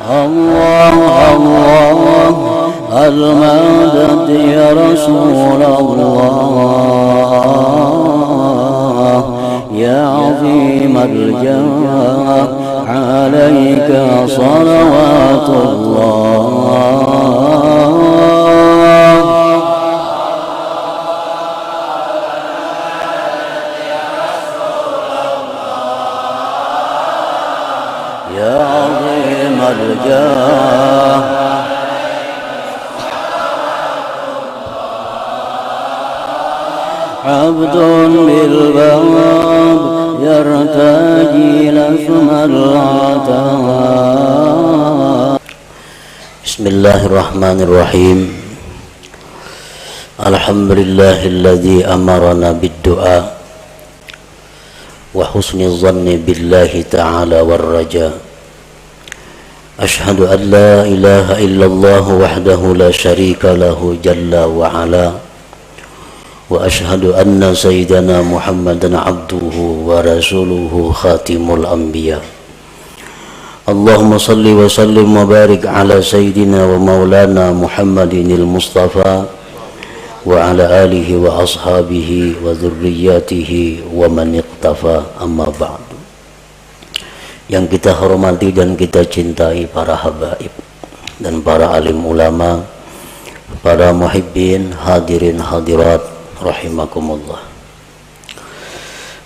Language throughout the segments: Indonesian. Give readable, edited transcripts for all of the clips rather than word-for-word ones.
الله الله المدد يا رسول الله يا عظيم الجاه عليك صلوات الله يا عظيم الجاه عبد بالباب يرتجي لثم العتاب. بسم الله الرحمن الرحيم. الحمد لله الذي أمرنا بالدعاء وحسن الظن بالله تعالى والرجاء. أشهد أن لا إله إلا الله وحده لا شريك له جل وعلا وأشهد أن سيدنا محمدا عبده ورسوله خاتم الأنبياء. اللهم صل وسلم وبارك على سيدنا ومولانا محمد المصطفى وعلى آله وأصحابه وذرياته ومن اقتفى. أما بعد. Yang kita hormati dan kita cintai para habaib dan para alim ulama, para muhibbin, hadirin hadirat rahimakumullah.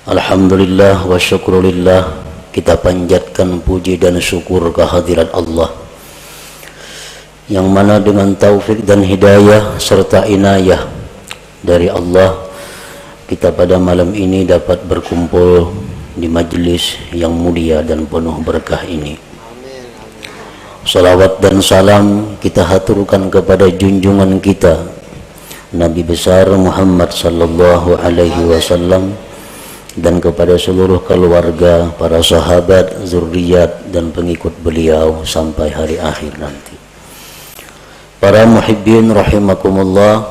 Alhamdulillah wa syukrulillah, kita panjatkan puji dan syukur kehadirat Allah yang mana dengan taufik dan hidayah serta inayah dari Allah, kita pada malam ini dapat berkumpul di majlis yang mulia dan penuh berkah ini. Salawat dan salam kita haturkan kepada junjungan kita Nabi besar Muhammad sallallahu alaihi wasallam dan kepada seluruh keluarga, para sahabat, zuriat dan pengikut beliau sampai hari akhir nanti. Para muhibbin rahimakumullah,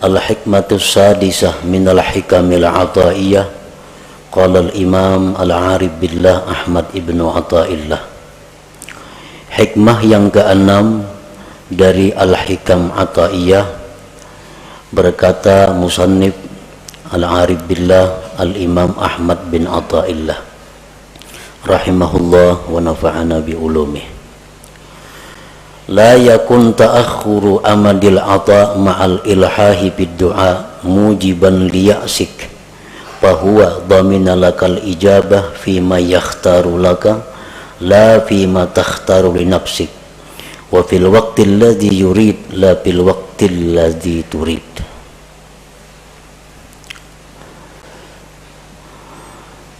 al-hikmatus sadisah minal hikamil ataiyah. Qala al-imam al-arif billah Ahmad ibnu Athaillah. Hikmah yang keenam dari al-hikam ataiyah, berkata musannif al-arif billah al-imam Ahmad bin Athaillah rahimahullah wa nafa'ana bi ulumih. La yakun ta'akhuru amadil ata ma'al ilhahi bid du'a mujiban liya'sik fahuwa dhamina lakal ijabah fima yakhtaru laka la fima takhtaru li nafsik wa fil waqtil ladzi yurid la fil waqtil ladzi turid.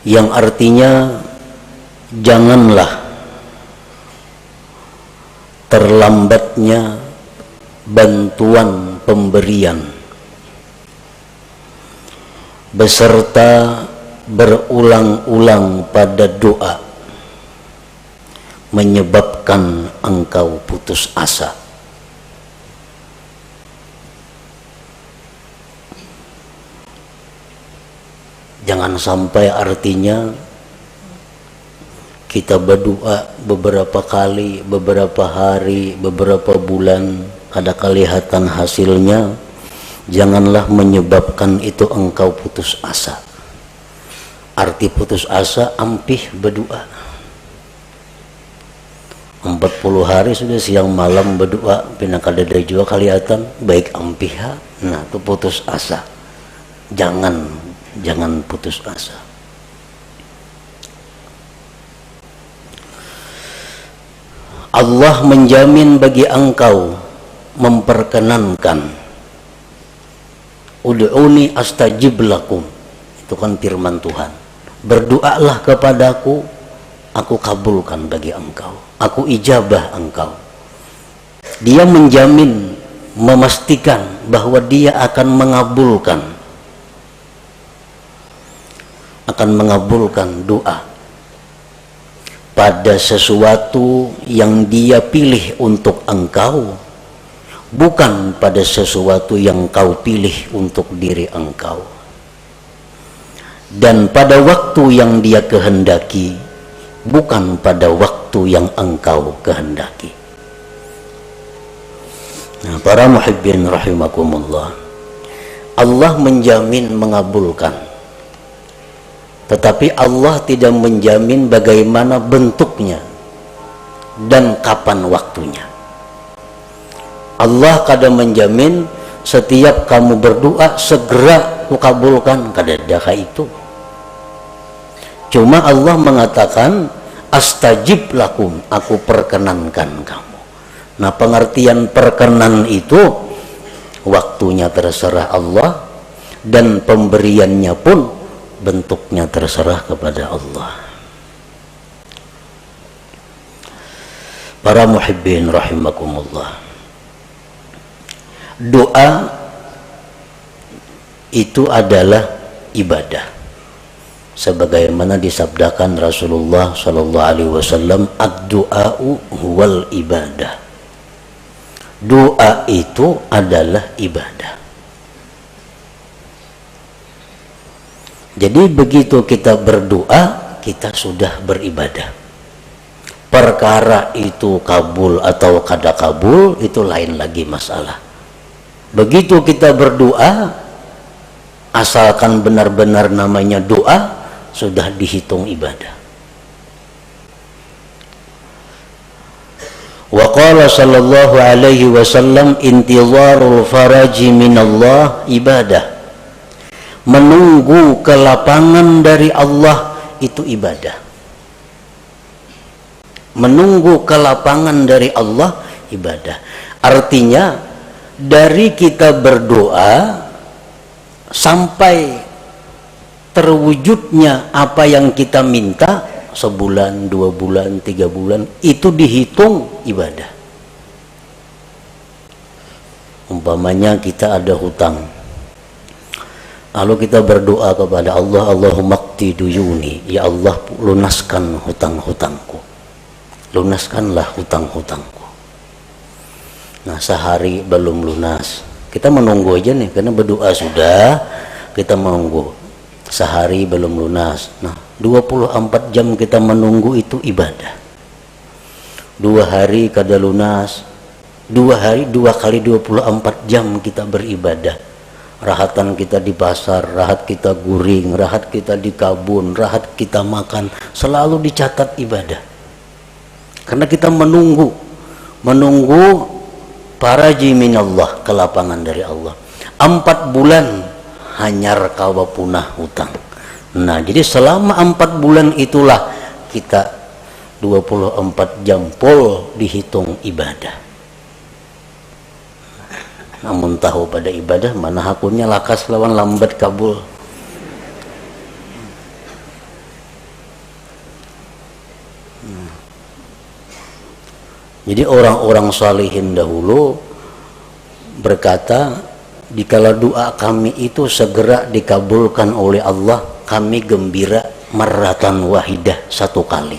Yang artinya janganlah terlambatnya bantuan pemberian beserta berulang-ulang pada doa menyebabkan engkau putus asa. Jangan sampai artinya kita berdoa beberapa kali, beberapa hari, beberapa bulan, kada kelihatan hasilnya. Janganlah menyebabkan itu engkau putus asa. Arti putus asa ampih berdoa. 40 hari sudah siang malam berdoa, pina kada ada juga kelihatan, baik ampih. Nah, itu putus asa. Jangan putus asa. Allah menjamin bagi engkau, memperkenankan ud'uni astajib lakum. Itu kan firman Tuhan. Berdoalah kepadaku, aku kabulkan bagi engkau, aku ijabah engkau. Dia menjamin, memastikan bahwa dia akan mengabulkan doa pada sesuatu yang dia pilih untuk engkau, bukan pada sesuatu yang kau pilih untuk diri engkau. Dan pada waktu yang dia kehendaki, bukan pada waktu yang engkau kehendaki. Nah, para muhibbin rahimakumullah, Allah menjamin mengabulkan, tetapi Allah tidak menjamin bagaimana bentuknya dan kapan waktunya. Allah kadang menjamin setiap kamu berdoa segera kukabulkan, kadadaka itu. Cuma Allah mengatakan astajib lakum, aku perkenankan kamu. Nah, pengertian perkenan itu waktunya terserah Allah, dan pemberiannya pun bentuknya terserah kepada Allah. Para muhibbin rahimakumullah, doa itu adalah ibadah, sebagaimana disabdakan Rasulullah sallallahu alaihi wasallam, ad-du'a'u huwal ibadah. Doa itu adalah ibadah. Jadi begitu kita berdoa, kita sudah beribadah. Perkara itu kabul atau kada kabul, itu lain lagi masalah. Begitu kita berdoa, asalkan benar-benar namanya doa, sudah dihitung ibadah. Wa qala sallallahu alaihi wasallam, intizarul faraji minallah ibadah. Menunggu kelapangan dari Allah itu ibadah. Menunggu kelapangan dari Allah ibadah. Artinya dari kita berdoa sampai terwujudnya apa yang kita minta, sebulan, 2 bulan, 3 bulan, itu dihitung ibadah. Umpamanya kita ada hutang, lalu kita berdoa kepada Allah, Allahumma qdi duyuni, ya Allah lunaskan hutang-hutangku, lunaskanlah hutang-hutangku. Nah, sehari belum lunas, kita menunggu aja nih, karena berdoa sudah, kita menunggu. Sehari belum lunas, nah 24 jam kita menunggu, itu ibadah. 2 hari kada lunas, 2 hari 2 kali 24 jam kita beribadah. Rahatan kita di pasar, rahat kita guring, rahat kita di kabun, rahat kita makan, selalu dicatat ibadah. Karena kita menunggu faraji minallah, kelapangan dari Allah. 4 bulan hanyar kawa punah hutang. Nah, jadi selama 4 bulan itulah kita 24 jam full dihitung ibadah. Namun tahu pada ibadah mana hakunnya lakas lawan lambat kabul. Jadi orang-orang salihin dahulu berkata, dikala doa kami itu segera dikabulkan oleh Allah, kami gembira marratan wahidah, 1 kali.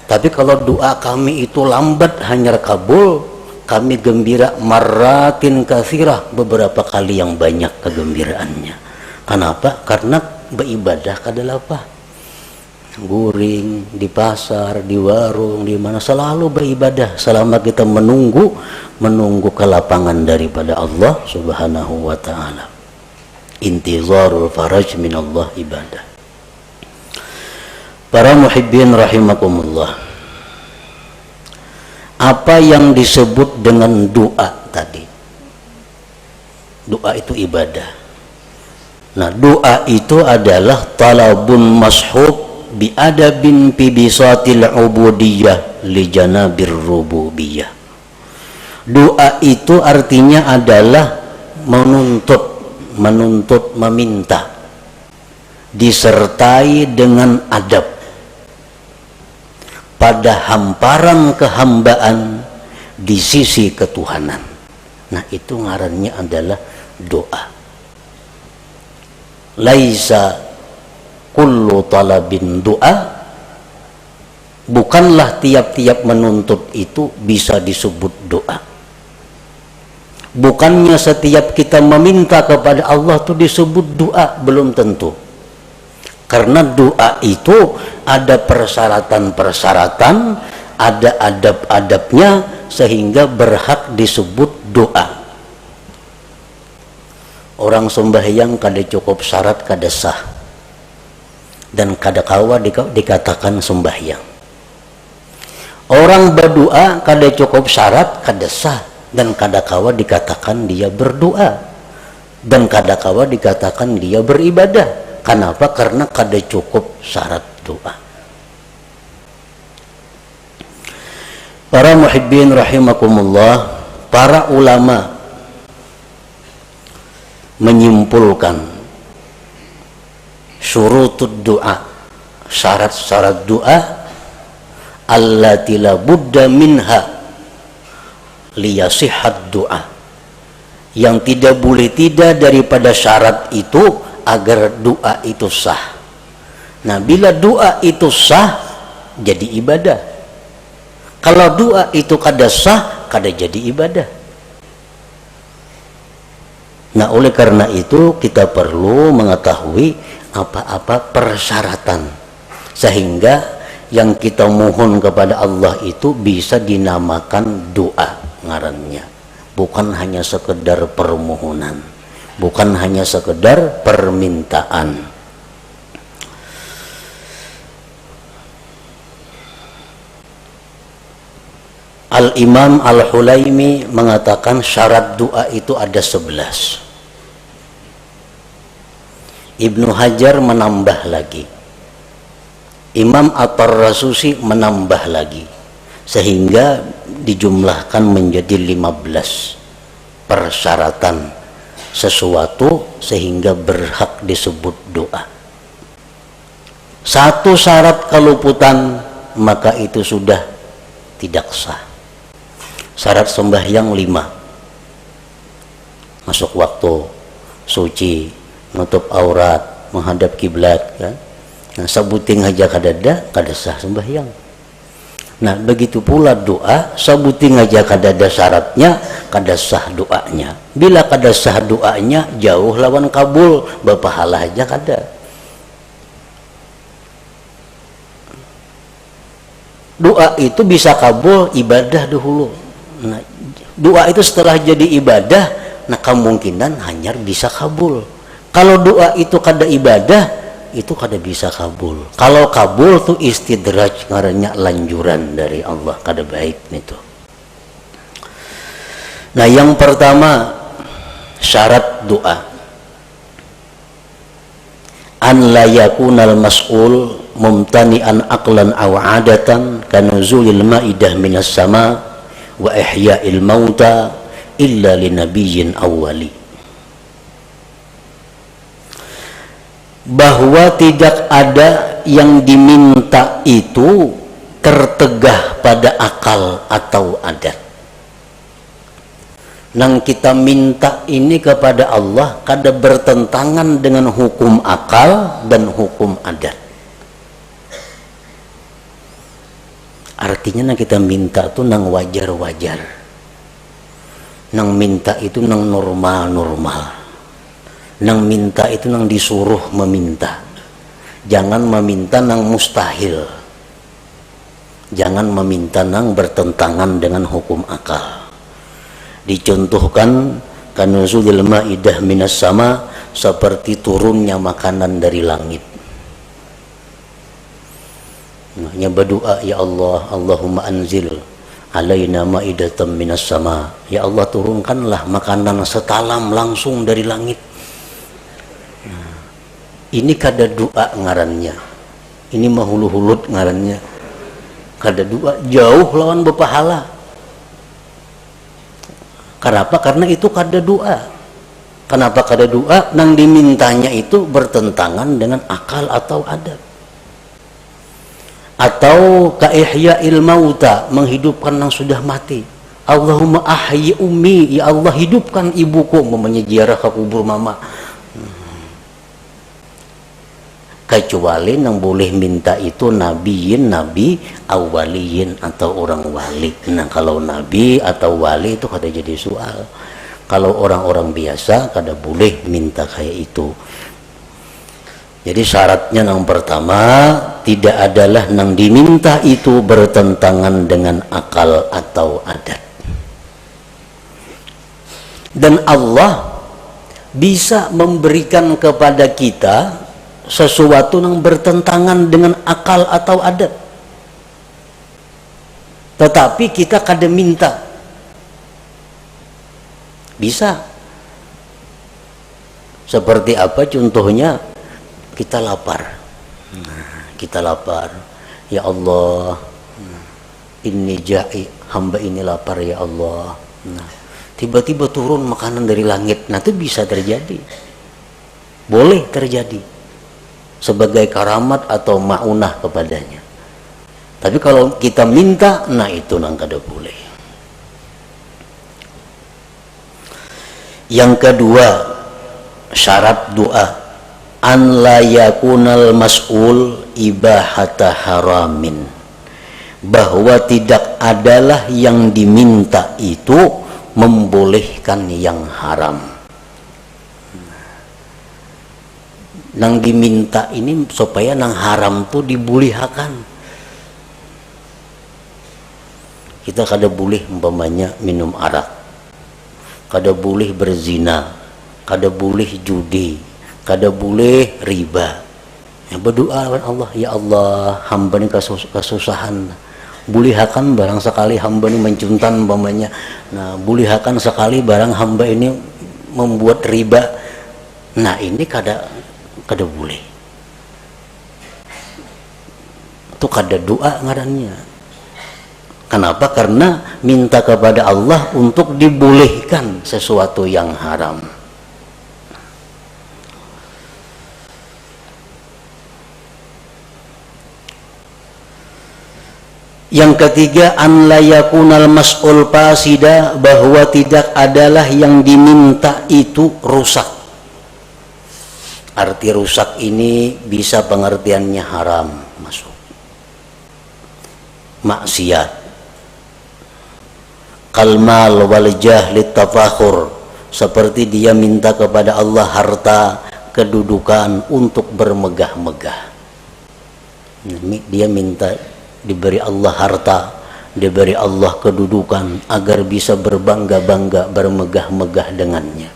Tapi kalau doa kami itu lambat hanyar kabul, kami gembira marratin katsirah, beberapa kali yang banyak kegembiraannya. Kenapa? Karena beribadah adalah apa? Guring di pasar, di warung, di mana, selalu beribadah selama kita menunggu kelapangan daripada Allah Subhanahu wa taala. Intizarul faraj minallah ibadah. Para muhibbin rahimakumullah, apa yang disebut dengan doa tadi, doa itu ibadah. Nah, doa itu adalah talabun mashub biadabin fi bisatil ubudiyah li janabir rububiyah. Doa itu artinya adalah menuntut, meminta, disertai dengan adab pada hamparan kehambaan di sisi ketuhanan. Nah, itu ngarannya adalah doa. Laisa kullu talabin doa, bukanlah tiap-tiap menuntut itu bisa disebut doa. Bukannya setiap kita meminta kepada Allah itu disebut doa, belum tentu. Karena doa itu ada persyaratan-persyaratan, ada adab-adabnya, sehingga berhak disebut doa. Orang sembahyang kada cukup syarat kada sah, dan kada kawa dikatakan sembahyang. Orang berdoa kada cukup syarat kada sah, dan kada kawa dikatakan dia berdoa, dan kada kawa dikatakan dia beribadah. Kenapa? Karena kada cukup syarat doa. Para muhibbin rahimakumullah, para ulama menyimpulkan syurutud doa, syarat-syarat doa, allati la budda minha liyasihhat doa, yang tidak boleh tidak daripada syarat itu agar doa itu sah. Nah, bila doa itu sah jadi ibadah. Kalau doa itu kada sah, kada jadi ibadah. Nah, oleh karena itu kita perlu mengetahui apa-apa persyaratan, sehingga yang kita mohon kepada Allah itu bisa dinamakan doa ngarannya, bukan hanya sekedar permohonan, bukan hanya sekedar permintaan. Al-Imam Al-Hulaimi mengatakan syarat doa itu ada 11. Ibnu Hajar menambah lagi, Imam At-Tarrasusi menambah lagi, sehingga dijumlahkan menjadi 15 persyaratan sesuatu sehingga berhak disebut doa. Satu syarat keluputan, maka itu sudah tidak sah. Syarat sembahyang 5. Masuk waktu, suci, nutup aurat, menghadap kiblat, kan? Nah, sabuting aja kadada sah sembahyang. Nah, begitu pula doa, sabuting aja kadada syaratnya, kada sah doanya. Bila kada sah doanya, jauh lawan kabul, berpahala aja kada. Doa itu bisa kabul ibadah dahulu. Nah, doa itu setelah jadi ibadah, nah kemungkinan hanya bisa kabul. Kalau doa itu kada ibadah, itu kada bisa kabul. Kalau kabul tuh istidraj, ngarannya lanjuran dari Allah, kada baik itu. Nah, yang pertama syarat doa, an la yakunal mas'ul mumtani'an aqlan aw 'adatan kanuzulil ma'idah minas sama' wa ihya'il mauta illa linabiyyin awwali. Bahwa tidak ada yang diminta itu tertegah pada akal atau adat. Nang kita minta ini kepada Allah kada bertentangan dengan hukum akal dan hukum adat. Artinya nang kita minta tuh nang wajar-wajar, nang minta itu nang normal-normal, nang minta itu nang disuruh meminta. Jangan meminta nang mustahil, jangan meminta nang bertentangan dengan hukum akal. Dicontohkan kanuzulil ma'idah minas sama, seperti turunnya makanan dari langit. Hanya berdoa, ya Allah, Allahumma anzil alaina ma'idatan minas sama. Ya Allah, turunkanlah makanan setalam langsung dari langit. Nah, ini kada doa ngarannya, ini mahulu-hulut ngarannya, kada doa, jauh lawan berpahala. Kenapa? Karena itu kada doa. Kenapa kada doa? Nang dimintanya itu bertentangan dengan akal atau adat. Atau kaihya'il mauta, menghidupkan yang sudah mati. Allahumma ahyi ummi, ya Allah hidupkan ibuku, memangnya ziarah ke kubur mama. Kecuali yang boleh minta itu nabiyin, nabi, awaliyin, atau orang wali. Nah, kalau nabi atau wali itu kada jadi soal. Kalau orang-orang biasa kada boleh minta kayak itu. Jadi syaratnya yang pertama, tidak adalah yang diminta itu bertentangan dengan akal atau adat. Dan Allah bisa memberikan kepada kita sesuatu yang bertentangan dengan akal atau adat, tetapi kita kada minta. Bisa. Seperti apa contohnya? Kita lapar. Kita lapar. Ya Allah, inni ja'i, hamba ini lapar ya Allah. Tiba-tiba turun makanan dari langit. Nah, itu bisa terjadi. Boleh terjadi. Sebagai karamat atau ma'unah kepadanya. Tapi kalau kita minta, nah itu nang kada boleh. Yang kedua, syarat doa, an la yakunal mas'ul ibahata haramin, bahwa tidak adalah yang diminta itu membolehkan yang haram. Nang diminta ini supaya nang haram tuh dibolehkan. Kita kada boleh umpamanya minum arak, kada boleh berzina, kada boleh judi, kada boleh riba. Ya, berdoa kepada Allah, ya Allah, hamba ini kesusahan, bolehkan barang sekali hamba ini mencuntan umpamanya. Nah, bolehkan sekali barang hamba ini membuat riba. Nah, ini kada boleh. Itu kada doa ngarannya. Kenapa? Karena minta kepada Allah untuk dibolehkan sesuatu yang haram. Yang ketiga, an la yakunal mas'ul fasida, bahwa tidak adalah yang diminta itu rusak. Arti rusak ini bisa pengertiannya haram, masuk maksiat, kalmal wal jahlit tafakhur, seperti dia minta kepada Allah harta, kedudukan untuk bermegah-megah. Dia minta diberi Allah harta, diberi Allah kedudukan agar bisa berbangga-bangga, bermegah-megah dengannya.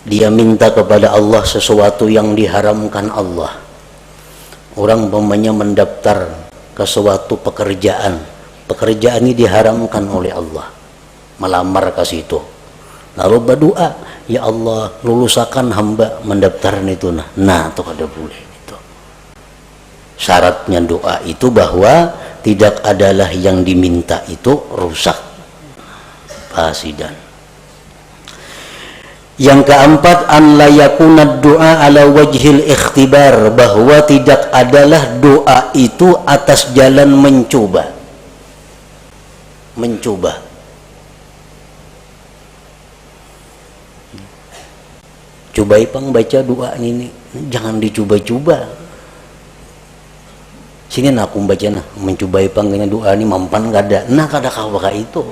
Dia minta kepada Allah sesuatu yang diharamkan Allah. Orang umpamanya mendaftar ke suatu pekerjaan ini diharamkan oleh Allah, melamar ke situ, lalu berdoa, ya Allah, lulusakan hamba mendaftar itu. Nah itu kada boleh. Itu syaratnya doa itu bahwa tidak adalah yang diminta itu rusak, fasidan. Yang keempat, an la yakuna doa ala wajhil ikhtibar, bahwa tidak adalah doa itu atas jalan mencoba. Cobai pang baca doa ini, jangan dicoba-coba. Sini aku baca mencobai pang doa ini mampan kada. Nah kada kawaka itu.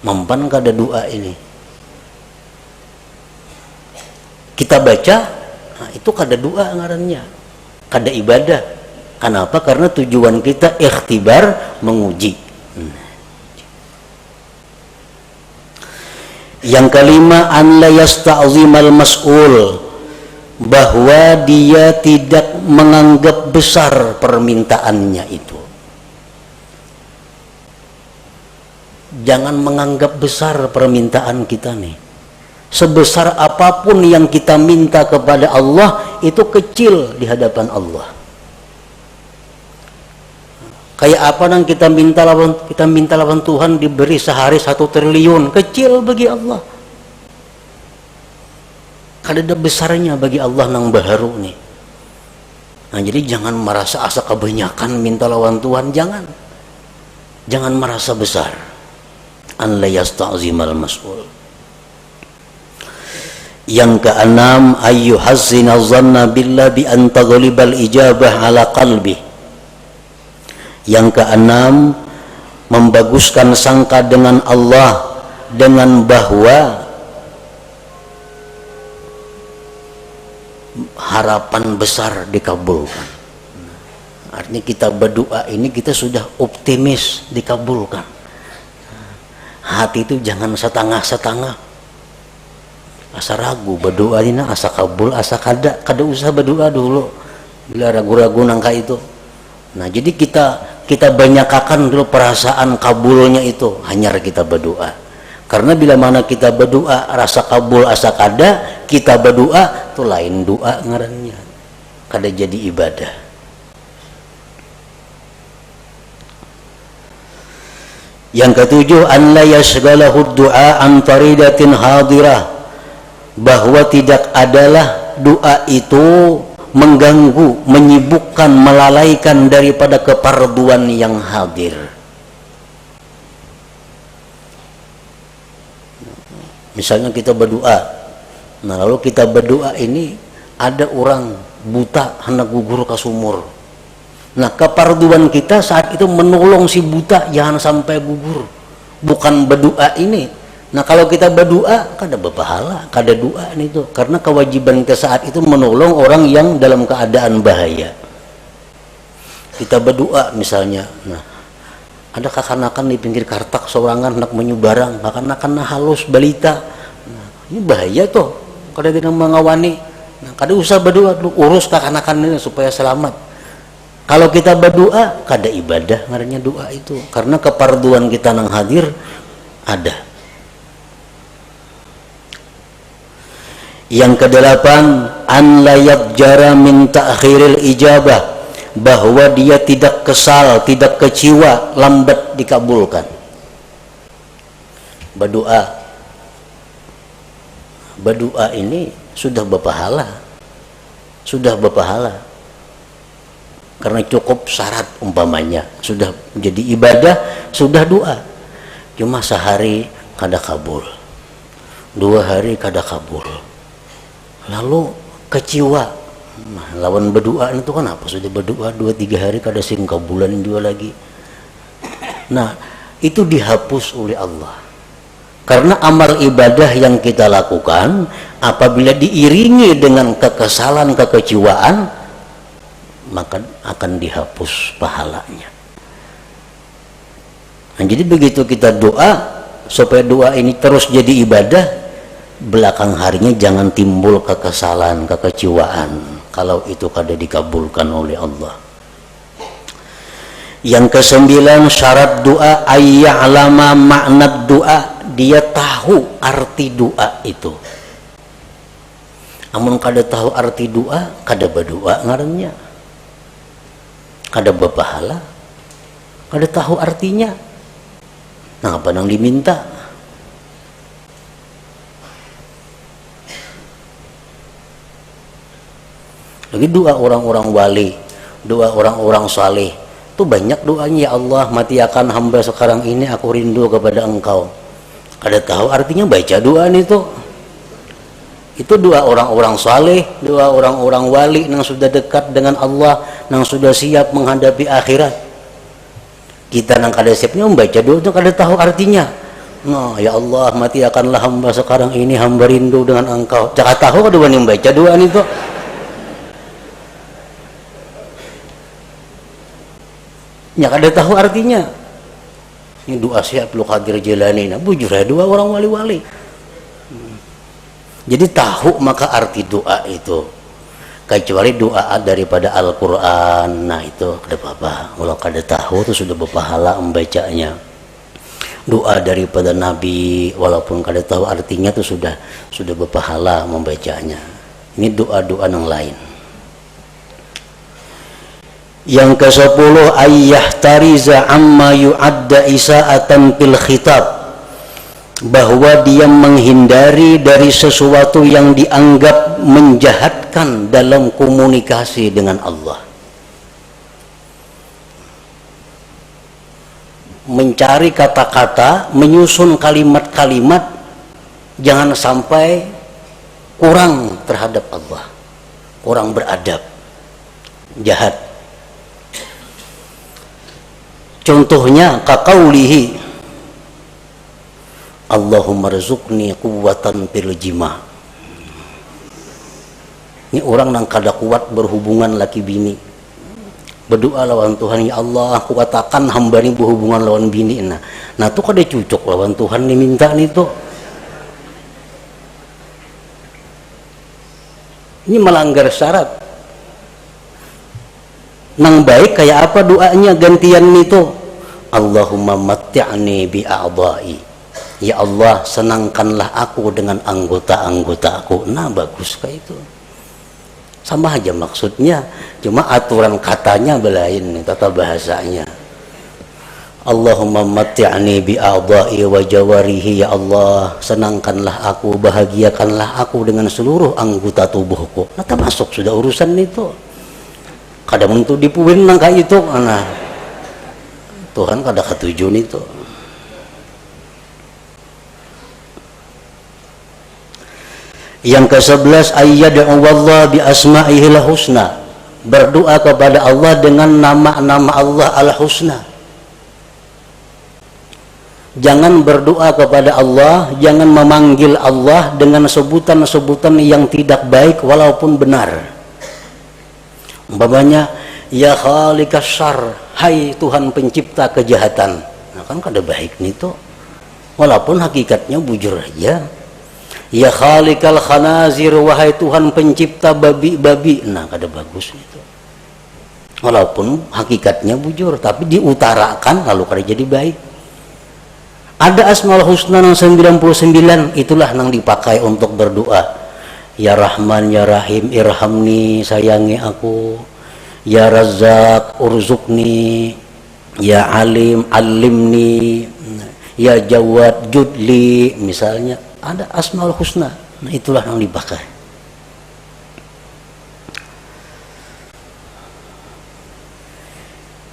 Mampan kada doa ini. Kita baca, nah itu kada doa ngarannya, kada ibadah. Kenapa? Karena tujuan kita ikhtibar, menguji. Yang kelima, an la yasta'zimal mas'ul, bahwa dia tidak menganggap besar permintaannya itu. Jangan menganggap besar permintaan kita nih. Sebesar apapun yang kita minta kepada Allah, itu kecil di hadapan Allah. Kayak apa yang kita minta lawan Tuhan diberi sehari 1 triliun, kecil bagi Allah. Kada ada besarnya bagi Allah nang baharu nih. Nah, jadi jangan merasa asa kebanyakan minta lawan Tuhan, jangan merasa besar. An la yasta'zimal mas'ul. Yang keenam, ayyuhazzina dhanna billah bi an taghlibal ijabah ala qalbi. Yang keenam, membaguskan sangka dengan Allah, dengan bahwa harapan besar dikabulkan. Artinya kita berdoa ini kita sudah optimis dikabulkan. Hati itu jangan setengah-setengah. Asa ragu berdoa ini asa kabul asa kada usah berdoa dulu. Bila ragu-ragu nangka itu. Nah, jadi kita banyakakan dulu perasaan kabulnya itu hanya kita berdoa. Karena bila mana kita berdoa rasa kabul asa kada, kita berdoa itu lain doa ngarannya. Kada jadi ibadah. Yang ketujuh, an la yashghalahu du'a an faridatin hadirah, bahwa tidak adalah doa itu mengganggu, menyibukkan, melalaikan daripada keparduan yang hadir. Misalnya kita berdoa, nah lalu kita berdoa ini ada orang buta hendak gugur ke sumur. Nah, keparduan kita saat itu menolong si buta jangan sampai gugur, bukan berdoa ini. Nah, kalau kita berdoa kada berpahala, kada doa itu, karena kewajiban kita saat itu menolong orang yang dalam keadaan bahaya. Kita berdoa misalnya, nah ada kakanakan di pinggir kartak sorangan hendak menyubarang, kakanakan halus balita, nah, ini bahaya tuh, kada tidak mengawani. Nah, kada usah berdoa, urus kakanakan ini supaya selamat. Kalau kita berdoa, kada ibadah ngarannya doa itu, karena keparduan kita nang hadir ada. Yang kedelapan, an la yadjara min ta'khiril ijabah, bahwa dia tidak kesal, tidak kecewa lambat dikabulkan. Berdoa ini sudah berpahala, karena cukup syarat umpamanya, sudah jadi ibadah, sudah doa. Cuma sehari kada kabul, 2 hari kada kabul, lalu kecewa. Nah, lawan berdoa itu kenapa sudah berdoa 2-3 hari kada sing kabulan dua lagi. Nah, itu dihapus oleh Allah. Karena amal ibadah yang kita lakukan apabila diiringi dengan kekesalan, kekecewaan, maka akan dihapus pahalanya. Nah, jadi begitu kita doa supaya doa ini terus jadi ibadah, belakang harinya jangan timbul kekesalan, kekecewaan kalau itu kada dikabulkan oleh Allah. Yang ke-9, syarat doa ayya'lama makna doa, dia tahu arti doa itu. Amun kada tahu arti doa, kada berdoa ngarannya, kada berpahala, kada tahu artinya. Nah, apa yang diminta? Lagi doa orang-orang wali, doa orang-orang saleh, itu banyak doanya. Ya Allah, mati akan hamba sekarang ini, aku rindu kepada Engkau. Kada tahu artinya baca doa itu. Itu doa orang-orang saleh, doa orang-orang wali yang sudah dekat dengan Allah, yang sudah siap menghadapi akhirat. Kita yang kada siapnya membaca doa itu kada tahu artinya. Nah, ya Allah, mati akanlah hamba sekarang ini, hamba rindu dengan Engkau. Jangan tahu kada wani membaca doa itu. Ya kada tahu artinya. Ini doa siap lu Qadir Jilani, nah bujur ya doa orang wali-wali. Jadi tahu maka arti doa itu, kecuali doa daripada Al-Quran, nah itu kada apa-apa. Kalau kada tahu itu sudah berpahala membacanya. Doa daripada Nabi, walaupun kada tahu artinya itu sudah berpahala membacanya. Ini doa-doa yang lain. Yang ke-10, ayyahtariza amma yu'adda isa'atan fil khitab, bahwa dia menghindari dari sesuatu yang dianggap menjahatkan dalam komunikasi dengan Allah. Mencari kata-kata, menyusun kalimat-kalimat, jangan sampai kurang terhadap Allah, kurang beradab, jahat. Contohnya kaqaulihi Allahumma rzuqni quwwatan fil jima'. Ini orang nang kada kuat berhubungan laki bini, berdoa lawan Tuhan, ya Allah kuatakan hamba ini berhubungan lawan bini. Nah tuh kada cucuk lawan Tuhan nih minta nih tuh. Ini melanggar syarat. Nang baik kayak apa doanya gantian itu? Allahumma matti'ni bi a'dha'i. Ya Allah, senangkanlah aku dengan anggota-anggota aku. Nah bagus kayak itu. Sama aja maksudnya, cuma aturan katanya belain, tata bahasanya. Allahumma matti'ni bi a'dha'i wa jawarihi. Ya Allah, senangkanlah aku, bahagiakanlah aku dengan seluruh anggota tubuhku. Nah termasuk sudah urusan itu. Kadang untuk dipuin nang kayak itu, nah Tuhan kada ketujuan itu. Yang ke-11, ayyad'u wallah bi asma'ihil husna, berdoa kepada Allah dengan nama-nama Allah al-husna. Jangan berdoa kepada Allah, jangan memanggil Allah dengan sebutan-sebutan yang tidak baik walaupun benar. Umpamanya, ya khaliqas syarr, hai Tuhan pencipta kejahatan. Nah kan kada baik nih tuh, walaupun hakikatnya bujur aja. Ya khaliqal khanazir, wahai Tuhan pencipta babi-babi. Nah kada bagus itu, walaupun hakikatnya bujur, tapi diutarakan lalu kada jadi baik. Ada asmaul husna yang 99, itulah yang dipakai untuk berdoa. Ya Rahman, Ya Rahim, irhamni, sayangi aku. Ya Razzaq, urzukni. Ya Alim, alimni. Ya Jawad, judli. Misalnya ada asmaul husna. Nah itulah yang dipakai.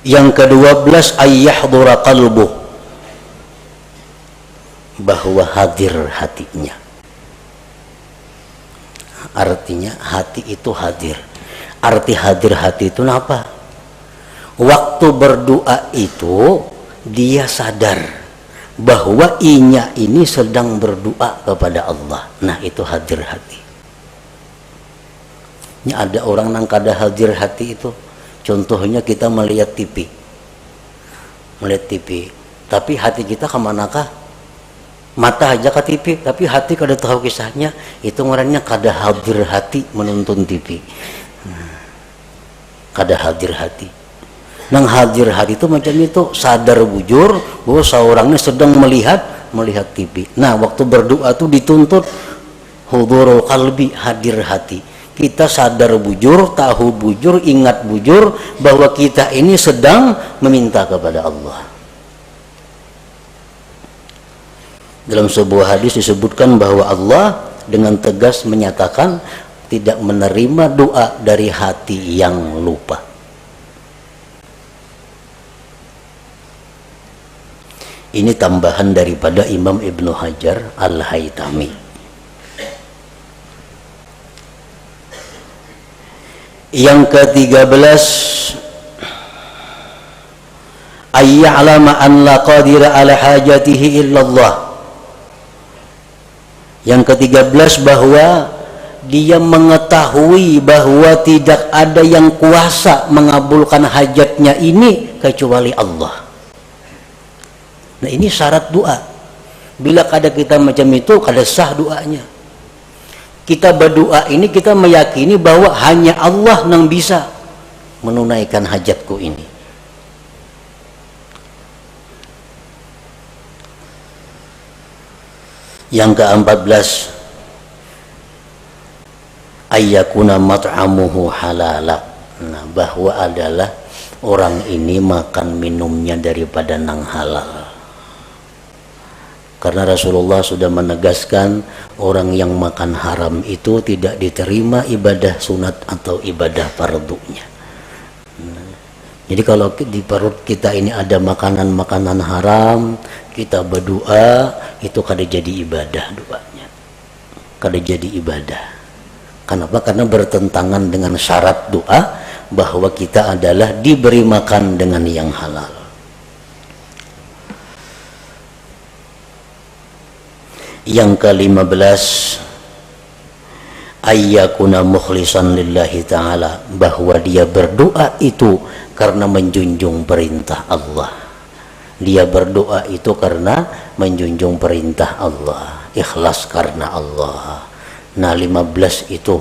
Yang ke-12, ayyahdura qalbuh, bahwa hadir hatinya. Artinya hati itu hadir. Arti hadir hati itu apa? Waktu berdoa itu dia sadar bahwa inya ini sedang berdoa kepada Allah. Nah itu hadir hati. Ini ada orang yang kada hadir hati itu. Contohnya kita melihat TV, tapi hati kita kemanakah? Mata aja ke TV, tapi hati kada tahu kisahnya. Itu ngarannya kada hadir hati menonton TV. Kada hadir hati. Nang hadir hati itu macam itu, sadar bujur bahwa seorangnya sedang melihat TV. Nah waktu berdoa itu dituntut hudurul qalbi, hadir hati. Kita sadar bujur, tahu bujur, ingat bujur bahwa kita ini sedang meminta kepada Allah. Dalam sebuah hadis disebutkan bahwa Allah dengan tegas menyatakan tidak menerima doa dari hati yang lupa. Ini tambahan daripada Imam Ibnu Hajar Al-Haytami. Yang ke-13, ayya'lama an la qadira ala hajatihi illallah. Yang ke-13, bahwa dia mengetahui bahwa tidak ada yang kuasa mengabulkan hajatnya ini kecuali Allah. Nah ini syarat doa. Bila kada kita macam itu, kada sah doanya. Kita berdoa ini kita meyakini bahwa hanya Allah yang bisa menunaikan hajatku ini. Yang ke-14, ayyakuna mat'amuhu halala. Nah, bahwa adalah orang ini makan minumnya daripada nang halal. Karena Rasulullah sudah menegaskan orang yang makan haram itu tidak diterima ibadah sunat atau ibadah fardunya. Jadi kalau di perut kita ini ada makanan-makanan haram, kita berdoa, itu kada jadi ibadah doanya. Kada jadi ibadah. Kenapa? Karena bertentangan dengan syarat doa bahwa kita adalah diberi makan dengan yang halal. Yang ke-15, ayyakuna mukhlisan lillahi ta'ala, bahwa dia berdoa itu karena menjunjung perintah Allah. Dia berdoa itu karena menjunjung perintah Allah, ikhlas karena Allah. Nah, 15 itu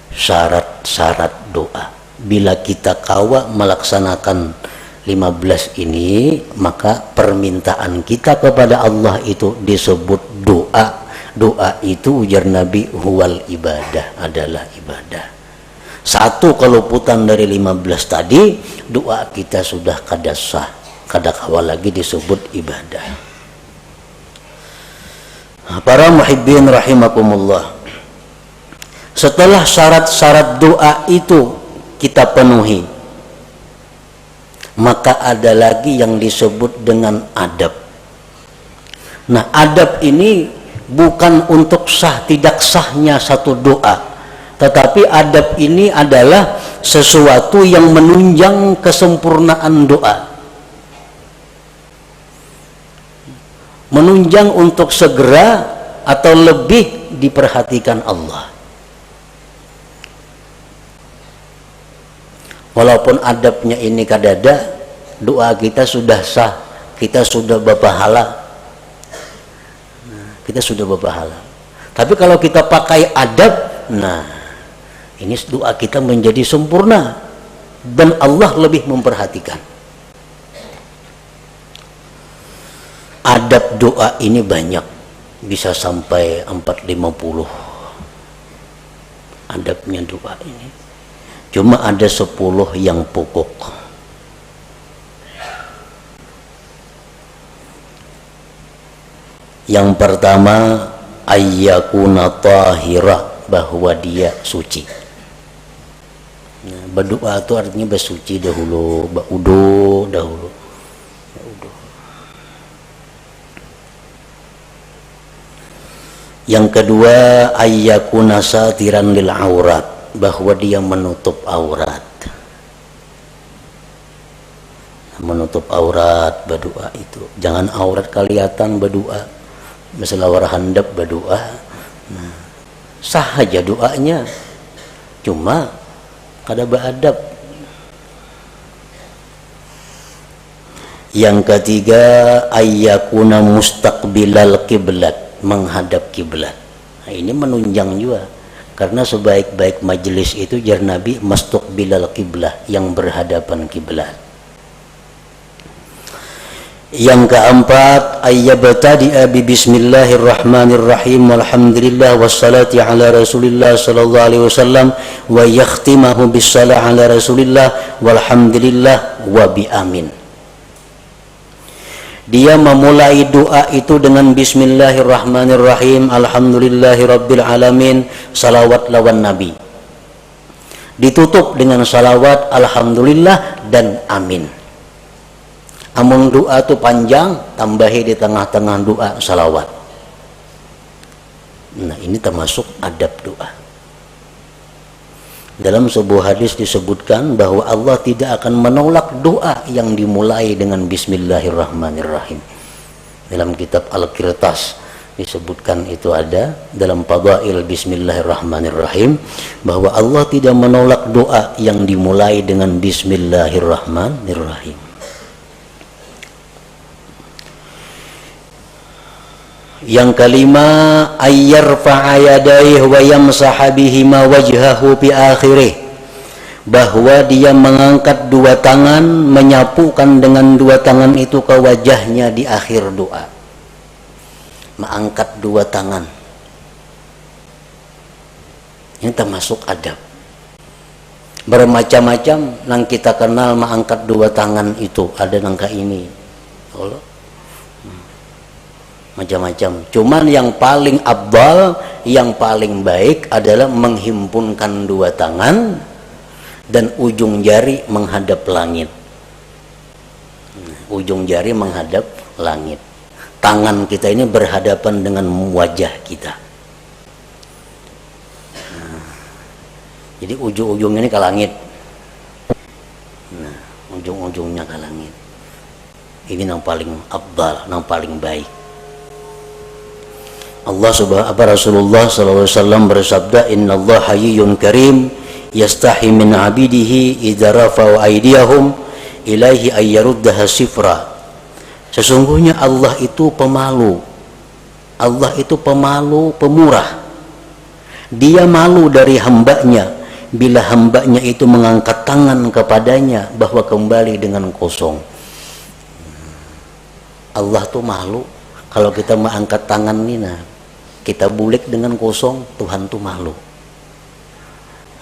syarat-syarat doa. Bila kita kawa melaksanakan 15 ini, maka permintaan kita kepada Allah itu disebut doa. Doa itu ujar Nabi huwal ibadah, adalah ibadah. Satu keluputan dari 15 tadi, doa kita sudah kada sah, kada kawa lagi disebut ibadah. Para muhibbin rahimakumullah, setelah syarat-syarat doa itu kita penuhi, maka ada lagi yang disebut dengan adab. Nah, adab ini bukan untuk sah tidak sahnya satu doa, tetapi adab ini adalah sesuatu yang menunjang kesempurnaan doa, menunjang untuk segera atau lebih diperhatikan Allah. Walaupun adabnya ini kadada, doa kita sudah sah, kita sudah berpahala, kita sudah berpahala. Tapi kalau kita pakai adab, nah ini doa kita menjadi sempurna dan Allah lebih memperhatikan. Adab doa ini banyak, bisa sampai 450 adabnya doa ini. Cuma ada 10 yang pokok. Yang pertama, ayyakuna tahira, bahwa dia suci. Nah, berdoa itu artinya bersuci dahulu, berudu dahulu. Yang kedua, ayyakuna satiran lil aurat, bahwa dia menutup aurat. Menutup aurat berdoa itu, jangan aurat kelihatan berdoa. Masalah warhandap berdoa, nah, sah aja doanya, cuma kada beradab. Yang ketiga, ayyakuna mustaqbilal kiblat, menghadap kiblat. Nah, ini menunjang juga, karena sebaik-baik majelis itu jar Nabi mustaqbilal kiblah, yang berhadapan kiblat. Yang keempat, ayyabtadi'a bi bismillahirrahmanirrahim walhamdulillah wassalati ala rasulillah sallallahu alaihi wasallam wa yakhtimahu bissalah ala rasulillah walhamdulillah wa bi amin. Dia memulai doa itu dengan bismillahirrahmanirrahim, alhamdulillahirabbil alamin, salawat lawan nabi. Ditutup dengan salawat, alhamdulillah dan amin. Amun doa itu panjang, tambahi di tengah-tengah doa salawat. Nah, ini termasuk adab doa. Dalam sebuah hadis disebutkan bahwa Allah tidak akan menolak doa yang dimulai dengan bismillahirrahmanirrahim. Dalam kitab Al-Qirtas disebutkan itu ada dalam Fadail bismillahirrahmanirrahim, bahwa Allah tidak menolak doa yang dimulai dengan bismillahirrahmanirrahim. Yang kelima, ayyarfa'a yadayhi wa yamsaha bihima wajhahu fi akhirih, bahwa dia mengangkat dua tangan, menyapukan dengan dua tangan itu ke wajahnya di akhir doa. Mengangkat dua tangan, ini termasuk adab. Bermacam-macam yang kita kenal mengangkat dua tangan itu, ada nangka ini, Allah, macam-macam. Cuman yang paling abdal, yang paling baik adalah menghimpunkan dua tangan dan ujung jari menghadap langit. Ujung jari menghadap langit. Tangan kita ini berhadapan dengan wajah kita. Jadi ujung-ujungnya ini ke langit. Nah, ujung-ujungnya ke langit. Ini yang paling abdal, yang paling baik. Rasulullah SAW bersabda, Inna Allah hayyun karim yastahi min abidihi idza rafa'u aydiyahum ilaihi ayyaruddaha sifra. Sesungguhnya Allah itu pemalu. Allah itu pemalu, pemurah. Dia malu dari hambanya bila hambanya itu mengangkat tangan kepadanya bahwa kembali dengan kosong. Allah tuh malu kalau kita mengangkat tangan nih, nah kita bulik dengan kosong, Tuhan tuh malu.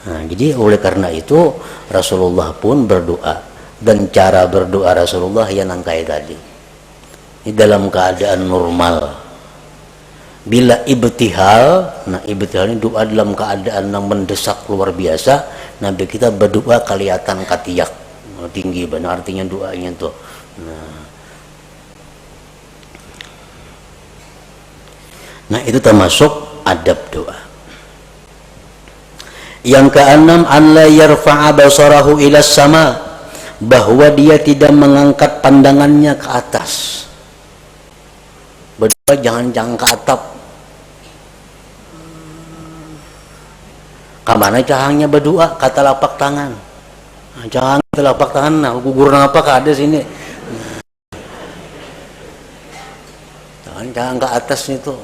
Nah, jadi oleh karena itu Rasulullah pun berdoa, dan cara berdoa Rasulullah yang kayak tadi. Ini dalam keadaan normal. Bila ibtihal, nah ibtihal ini doa dalam keadaan yang mendesak luar biasa, Nabi kita berdoa kelihatan katiyak tinggi, benar artinya doanya tuh. Nah itu termasuk adab doa. Yang keenam, an la yarfa'a basarahu ila sama, bahwa dia tidak mengangkat pandangannya ke atas. Berdoa jangan ke atap. Kamana cahangnya berdoa, kata lapak tangan. Nah, cahang telapak tangan, nah gugur apa ada sini. Jangan ke atas itu.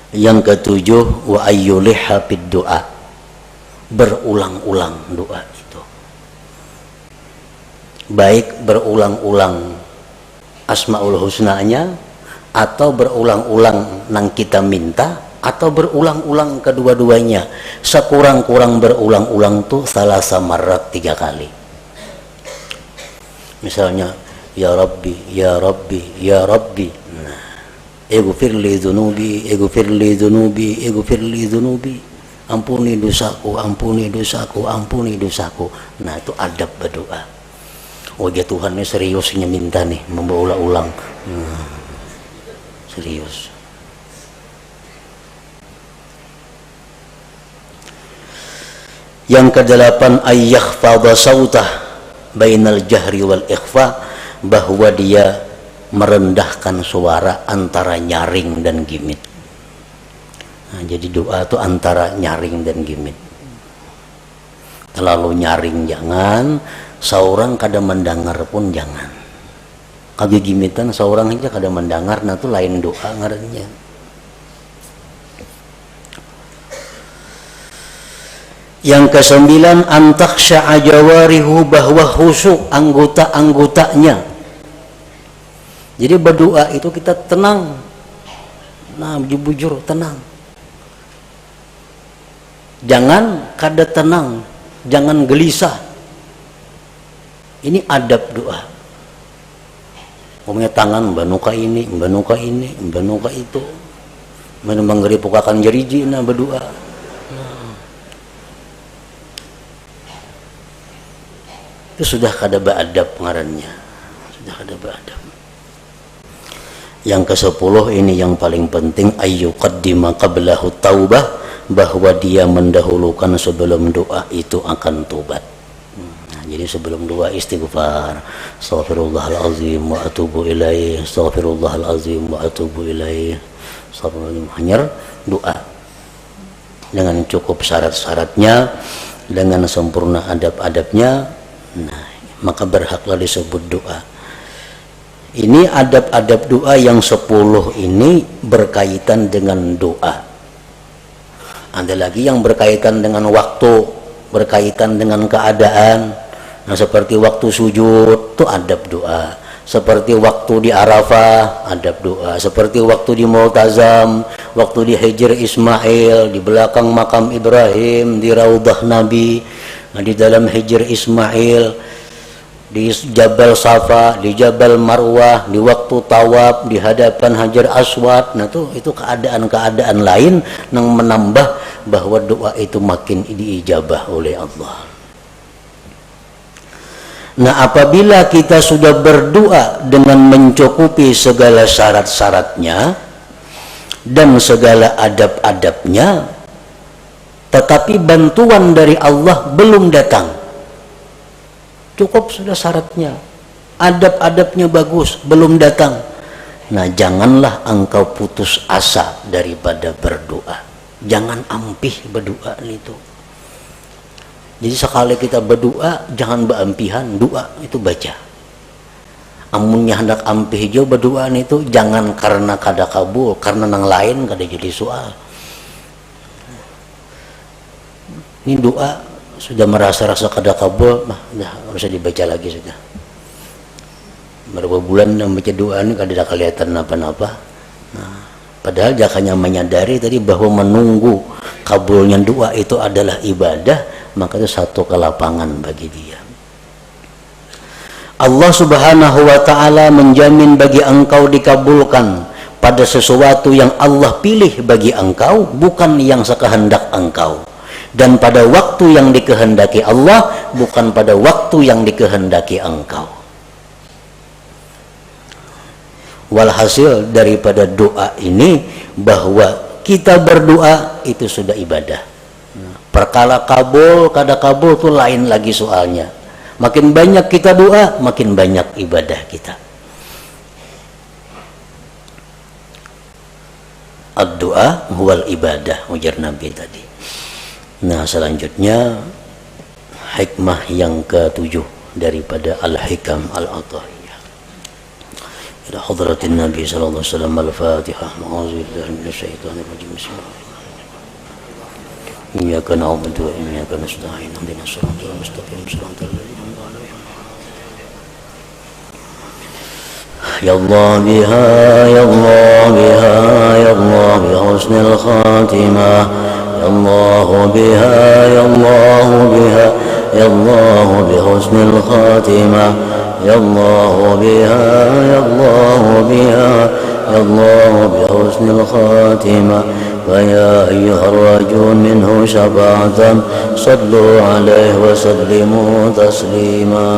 Yang ketujuh, wa ayyuliha fid doa, berulang-ulang doa itu, baik berulang-ulang asmaul husnanya atau berulang-ulang nang kita minta, atau berulang-ulang kedua-duanya. Sekurang-kurang berulang-ulang tuh salasa marrat, 3 kali. Misalnya ya Rabbi, ya Rabbi, ya Rabbi, nah ighfirli dzunubi, ighfirli dzunubi, ighfirli dzunubi, ampuni dosaku, ampuni dosaku, ampuni dosaku. Nah itu adab berdoa. Oh ya Tuhan ini seriusnya minta nih, memberulang-ulang. Serius. Yang kedelapan, ayyakhfadha sautah bainal jahri wal ikhfa, bahwa dia merendahkan suara antara nyaring dan gimit. Nah, jadi doa itu antara nyaring dan gimit. Terlalu nyaring jangan, seorang kada mendengar pun jangan. Kagak gimitan seorang aja kada mendengar, nah itu lain doa ngarannya. Yang kesembilan, antaksya'a jawarihu, bahwa khusyuk anggota-anggotanya. Jadi berdoa itu kita tenang, nah bujur tenang. Jangan kada tenang, jangan gelisah. Ini adab doa. Punya tangan banuka ini, banuka ini, banuka itu, menggeripukakan jeriji, nah berdoa. Itu sudah kada beadab ngarannya, sudah kada beadab. Yang ke-10 ini yang paling penting, ayyuqaddima qablahu taubah, bahwa dia mendahulukan sebelum doa itu akan tobat. Jadi sebelum doa istighfar, astaghfirullahalazim wa atubu ilaih, astaghfirullahalazim wa atubu ilaih, hanya doa dengan cukup syarat-syaratnya, dengan sempurna adab-adabnya, nah maka berhaklah disebut doa. Ini adab-adab doa yang 10 ini berkaitan dengan doa. Ada lagi yang berkaitan dengan waktu, berkaitan dengan keadaan. Nah seperti waktu sujud itu adab doa, seperti waktu di Arafah adab doa, seperti waktu di Multazam, waktu di Hijr Ismail, di belakang makam Ibrahim, di Raudah Nabi, nah, di dalam Hijr Ismail, di Jabal Safa, di Jabal Marwah, di waktu tawaf, di hadapan Hajar Aswad. Nah itu keadaan-keadaan lain yang menambah bahwa doa itu makin diijabah oleh Allah. Nah apabila kita sudah berdoa dengan mencukupi segala syarat-syaratnya dan segala adab-adabnya, tetapi bantuan dari Allah belum datang, cukup sudah syaratnya, adab-adabnya bagus, belum datang. Nah, janganlah engkau putus asa daripada berdoa. Jangan ampih berdoa itu. Jadi sekali kita berdoa, jangan beampihan, doa itu baca. Amunnya hendak ampih jo berdoa itu, jangan karena kada kabul, karena nang lain kada jadi soal. Ini doa sudah merasa-rasa kada kabul, dah harus dibaca lagi sudah. Berapa bulan membaca doa ini kada ada kelihatan apa-apa. Nah, padahal jangan menyadari tadi bahwa menunggu kabulnya doa itu adalah ibadah, maka itu satu kelapangan bagi dia. Allah Subhanahu wa ta'ala menjamin bagi engkau dikabulkan pada sesuatu yang Allah pilih bagi engkau, bukan yang sekehendak engkau, dan pada waktu yang dikehendaki Allah, bukan pada waktu yang dikehendaki engkau. Walhasil daripada doa ini, bahwa kita berdoa itu sudah ibadah. Perkara kabul kada kabul itu lain lagi soalnya. Makin banyak kita doa, makin banyak ibadah kita. Ad-doa huwal ibadah, ujar Nabi tadi. Nah, selanjutnya hikmah yang ke-7 daripada Al-Hikam Al-Atahiyah. Ila hadratin Nabi sallallahu alaihi wasallam. Al-Fatihah. A'udzubillahi minasyaitonir rajim. Bismillahirrahmanirrahim. Iyyaka na'budu wa iyyaka nasta'in. Ihdinas siratal mustaqim. Shiratal ladzina an'amta 'alaihim. Ya Allah biha, ya Allah biha, ya Allah bi husnil khatimah. Ya Allah biha, ya Allah biha, ya Allah bi husnil khatimah. Ya Allah biha, ya Allah biha, ya Allah bi husnil khatimah. ويا أيها الرجل منه شفاعة صلوا عليه وسلموا تسليما.